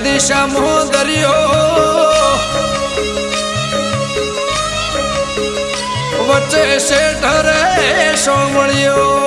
દિશામાં દરિયો વચ્ચે શેઠ રે સોમળિયો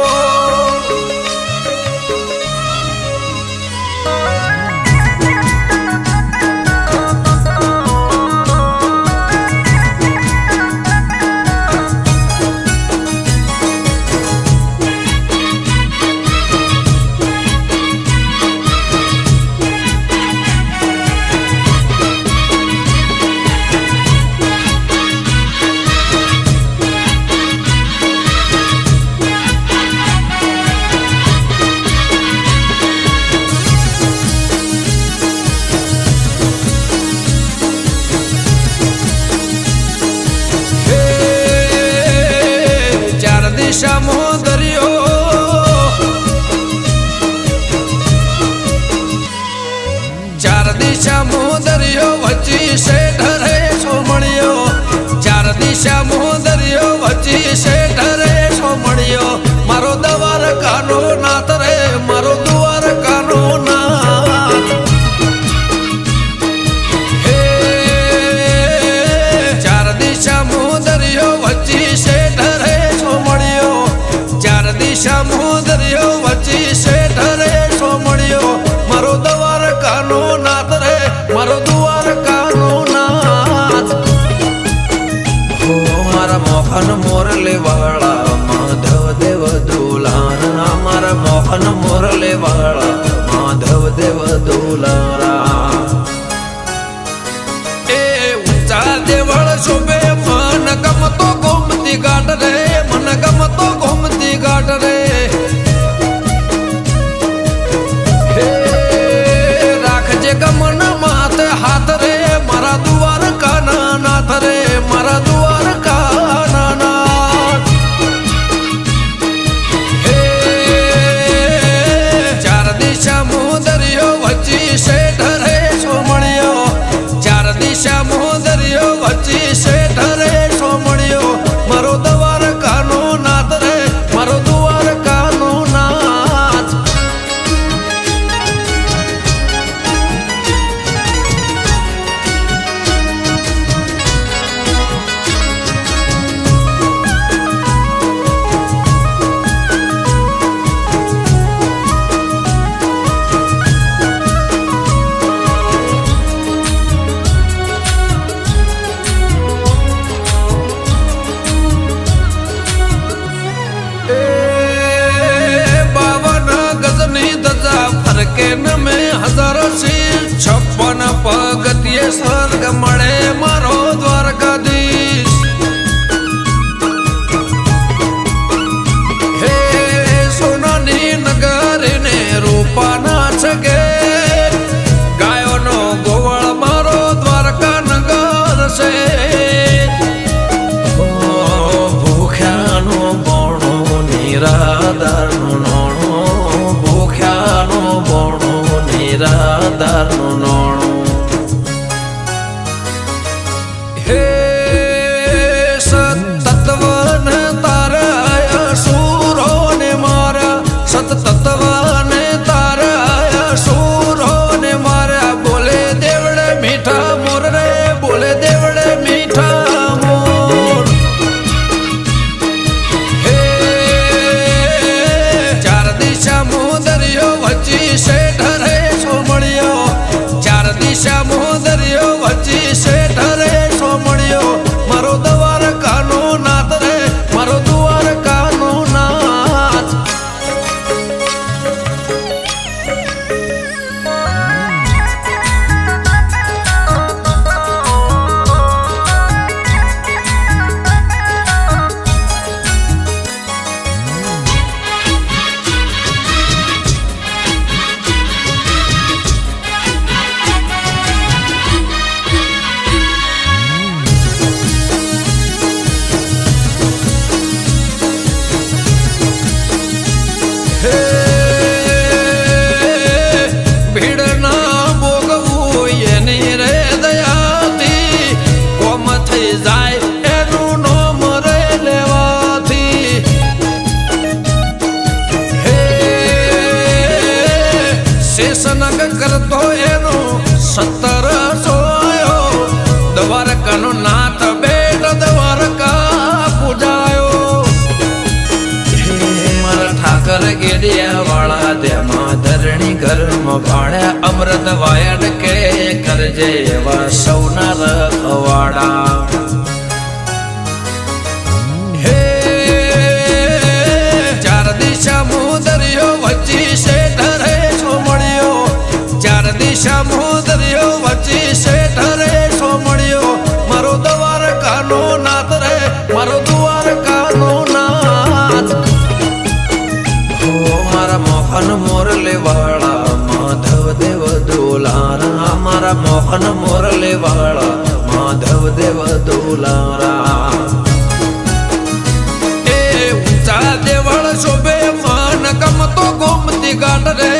દિશામાં દરિયો ચાર દિશામાં દરિયો વચ્ચી શેઠ રે સોમળિયો ચાર દિશામાં દરિયો વચ્ચી શેઠ રે સોમળિયો મારો દ્વારકાનો નાથ રે મારો દ્વારકાનો નાથ હે ચાર દિશામાં દરિયો વચ્ચી શેઠ રે દિશામાં દરિયો વચ્ચી શેઠ રે સોમળિયો મારો દ્વારકાનો નાથ રે મારો દ્વારકાનો નાથ મારા મોહન મોરલે વાળા માધવ દેવ દુલારા મારા મોહન મોરલે વાળા માધવ દેવ દુલારા એ ઊંચા દેવળ શોભે મન ગમતો ગોમતી ઘાટ રે મન ગમતો ગોમતી ઘાટ રે રાખજે ગમન માથે હાથ રે મારા દ્વારકાના નાથ રે મારા દ્વારકાના નાથ હે ચાર દિશામાં દરિયો વચ્ચી શેઠ રે સોમળિયો ચાર દિશામાં દરિયો વચ્ચી શેઠ રે સોમળિયો મારો દ્વારકાનો નાથ રે મારો દ્વારકાનો નાથ ફરકે ન મેં હજારો શીર 56 પગથિયે સ્વર્ગ મળે મારો દ્વારકાધીશ હે સોનાની નગરીને રૂપાના છગે ગાયોનો ગોવળ મારો દ્વારકા નગર છે ભૂખ્યાનો બોણો નિરાધારનો નોણો ભૂખ્યાનો બોણો નિરાધારનો નોણો હે સતત્વને તારા અસુરોને મારા સતત્વને તારા અસુરોને મારા બોલે દેવડે મીઠા મોર રે બોલે દેવડે મીઠા મોર હે ચાર દિશામાં દરિયો વચ્ચી શેઠ રે સોમળિયો ચાર 17 સોયો દ્વારકાનો નાથ બેટ દ્વારકા પૂજાયો મારા ઠાકર ગેડિયા વાળા તેમાં ધરણી ઘરમાં ભાડ્યા અમૃત વાયડ કે કરજે એવા સૌના રખવાડા હે ચાર દિશા મુદરિયો વચ્ચી શેઠ રે સોમળિયો ચાર દિશા મુદરિયો વચ્ચી શેઠ રે સોમળિયો મારો દ્વારકાનો નાથ રે મારો દ્વારકાનો નાથ મારા મોહન મોરલે વાળા માધવ દેવ દુલારા મારા મોહન મોરલે વાળા માધવ દેવ દુલારા એ ઊંચા દેવળ શોભે મન ગમતો ગોમતી ઘાટ રે